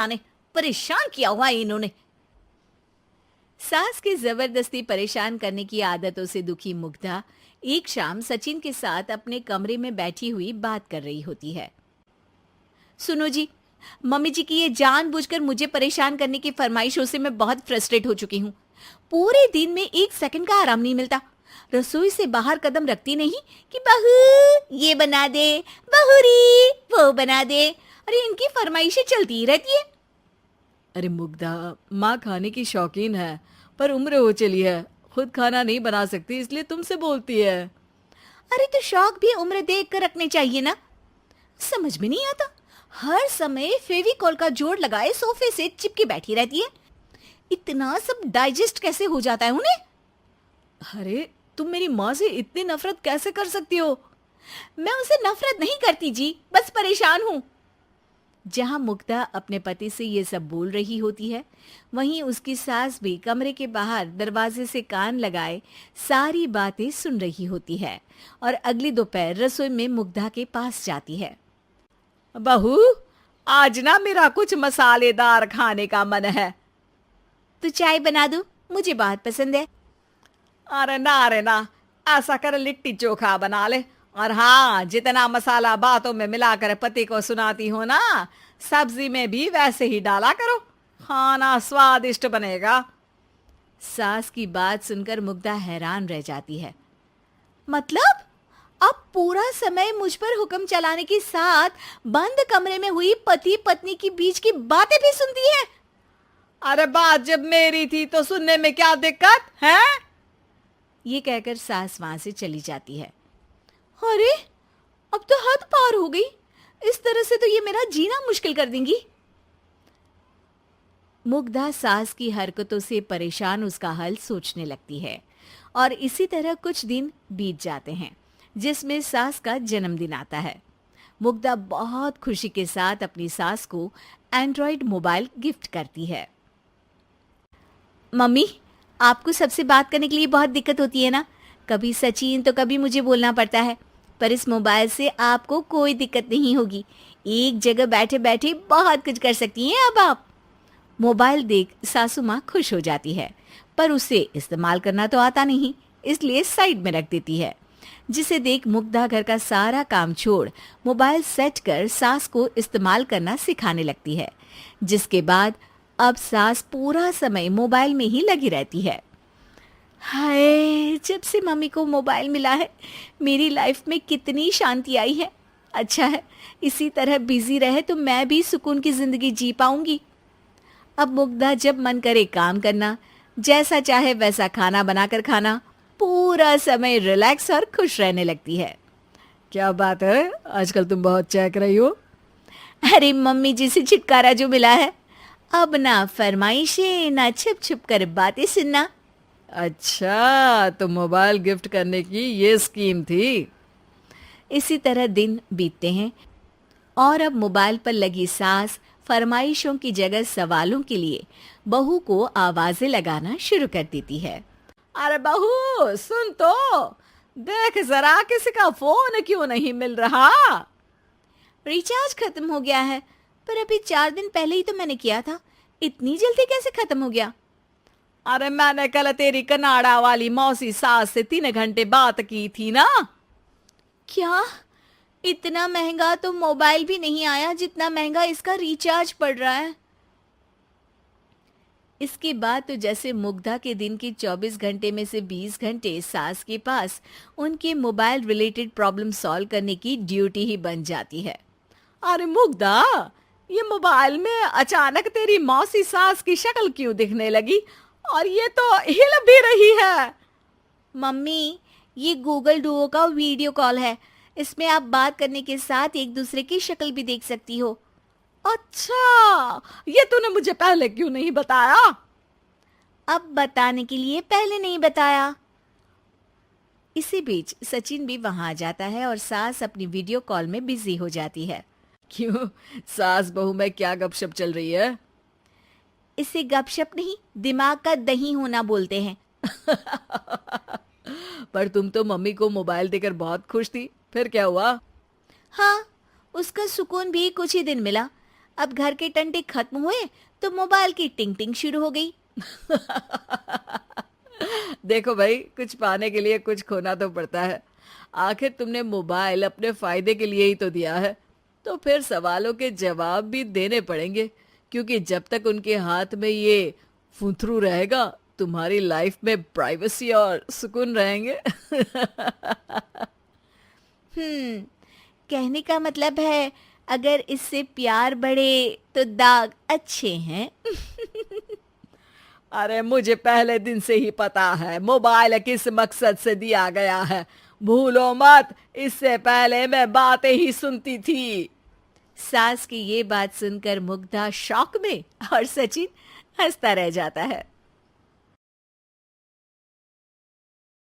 आने परेशान किया हुआ है इन्होंने। सास के जबरदस्ती परेशान करने की आदतों से दुखी मुग्धा एक शाम सचिन के साथ अपने कमरे में बैठी हुई बात कर रही होती है। सुनो जी, मम्मी जी की ये जानबूझकर मुझे परेशान करने की फरमाइशों से मैं बहुत फ्रस्ट्रेट हो चुकी हूँ। पूरे दिन में एक सेकंड का आराम नहीं मिलता। रसोई से बाहर कदम रखती नहीं कि बहू ये बना दे, बहुरी वो बना दे। अरे इनकी फरमाइशें चलती ही रहती है। अरे मुग्धा, माँ खाने की शौकीन है पर उम्र हो चली है, खुद खाना नहीं बना सकती इसलिए तुमसे बोलती है। अरे तो शौक भी उम्र देख कर रखने चाहिए ना। समझ में नहीं आता, हर समय फेविकॉल का जोड़ लगाए सोफे से चिपके बैठी रहती है। इतना सब डाइजेस्ट कैसे हो जाता है उन्हें? अरे तुम मेरी माँ से इतनी नफरत कैसे कर सकती हो? मैं उनसे नफरत नहीं करती जी, बस परेशान हूँ। जहां मुग्धा अपने पति से ये सब बोल रही होती है, वहीं उसकी सास भी कमरे के बाहर दरवाजे से कान लगाए सारी बातें सुन रही होती है और अगली दोपहर रसोई में मुग्धा के पास जाती है। बहू, आज ना मेरा कुछ मसालेदार खाने का मन है। तो चाय बना दूं? मुझे बहुत पसंद है। अरे ना, ऐसा कर लिट्टी चोखा बना ले। और हाँ, जितना मसाला बातों में मिलाकर पति को सुनाती हो ना, सब्जी में भी वैसे ही डाला करो, खाना स्वादिष्ट बनेगा। सास की बात सुनकर मुग्धा हैरान रह जाती है। मतलब अब पूरा समय मुझ पर हुक्म चलाने के साथ बंद कमरे में हुई पति पत्नी की बीच की बातें भी सुनती है? अरे बात जब मेरी थी तो सुनने में क्या दिक्कत है? ये कहकर सास वहां से चली जाती है। अरे अब तो हद पार हो गई। इस तरह से तो ये मेरा जीना मुश्किल कर देंगी। मुग्धा सास की हरकतों से परेशान उसका हल सोचने लगती है और इसी तरह कुछ दिन बीत जाते हैं जिसमें सास का जन्मदिन आता है। मुग्धा बहुत खुशी के साथ अपनी सास को एंड्रॉइड मोबाइल गिफ्ट करती है। मम्मी, आपको सबसे बात करने के लिए बहुत दिक्कत होती है ना? कभी सचिन तो कभी मुझे बोलना पड़ता है, पर इस मोबाइल से आपको कोई दिक्कत नहीं होगी। एक जगह बैठे बैठे बहुत कुछ कर सकती हैं अब आप। मोबाइल देख सासू माँ खुश हो जाती है, पर उसे इस्तेमाल करना तो आता नहीं, इसलिए साइड में रख देती है। जिसे देख मुग्धा घर का सारा काम छोड़ मोबाइल सेट कर सास को इस्तेमाल करना सिखाने लगती है, जिसके बाद अब सास पूरा समय मोबाइल में ही लगी रहती है। हाय, जब से मम्मी को मोबाइल मिला है मेरी लाइफ में कितनी शांति आई है। अच्छा है, इसी तरह बिजी रहे तो मैं भी सुकून की जिंदगी जी पाऊंगी। अब मुग्धा जब मन करे काम करना, जैसा चाहे वैसा खाना बनाकर खाना, पूरा समय रिलैक्स और खुश रहने लगती है। क्या बात है, आजकल तुम बहुत चहक रही हो। अरे मम्मी जी से छुटकारा जो मिला है, अब ना फरमाइशें ना छुप छुप कर बातें सुनना। अच्छा, तो मोबाइल गिफ्ट करने की ये स्कीम थी। इसी तरह दिन बीतते हैं और अब मोबाइल पर लगी सास फरमाइशों की जगह सवालों के लिए बहू को आवाजें लगाना शुरू कर देती है। अरे बहू सुन तो, देख जरा किसी का फोन क्यों नहीं मिल रहा? रिचार्ज खत्म हो गया है, पर अभी 4 दिन पहले ही तो मैंने किया था। इतनी जल्दी कैसे खत्म हो गया? अरे मैंने कल तेरी कनाडा वाली मौसी सास से 3 घंटे बात की थी ना। क्या? इतना महंगा तो मोबाइल भी नहीं आया जितना महंगा इसका रिचार्ज पड़ रहा है। इसके बाद तो जैसे मुग्धा के दिन के 24 घंटे में से 20 घंटे सास के पास उनके मोबाइल रिलेटेड प्रॉब्लम सॉल्व करने की ड्यूटी ही बन जाती है। अरे मुग्धा, ये मोबाइल में अचानक तेरी मौसी सास की शक्ल क्यों दिखने लगी? और ये तो हिल भी रही है। मम्मी, ये गूगल डुओ का वीडियो कॉल है। इसमें आप बात करने के साथ एक दूसरे की शक्ल भी देख सकती हो। अच्छा, ये तूने मुझे पहले क्यों नहीं बताया? अब बताने के लिए पहले नहीं बताया। इसी बीच सचिन भी वहां आ जाता है और सास अपनी वीडियो कॉल में बिजी हो जाती है। क्यों, सास बहू में क्या गपशप चल रही है? इसे गपशप नहीं, दिमाग का दही होना बोलते हैं। पर तुम तो मम्मी को मोबाइल देकर बहुत खुश थी, फिर क्या हुआ? हाँ, उसका सुकून भी कुछ ही दिन मिला। अब घर के टंटे खत्म हुए तो मोबाइल की टिंग टिंग शुरू हो गई। देखो भाई, कुछ पाने के लिए कुछ खोना तो पड़ता है। आखिर तुमने मोबाइल अपने फायदे के लिए ही तो दिया है, तो फिर सवालों के जवाब भी देने पड़ेंगे, क्योंकि जब तक उनके हाथ में ये फुंथरू रहेगा, तुम्हारी लाइफ में प्राइवेसी और सुकून रहेंगे। हम्म, कहने का मतलब है अगर इससे प्यार बढ़े तो दाग अच्छे हैं। अरे मुझे पहले दिन से ही पता है मोबाइल किस मकसद से दिया गया है। भूलो मत, इससे पहले मैं बातें ही सुनती थी। सास की ये बात सुनकर मुग्धा शॉक में और सचिन हंसता रह जाता है।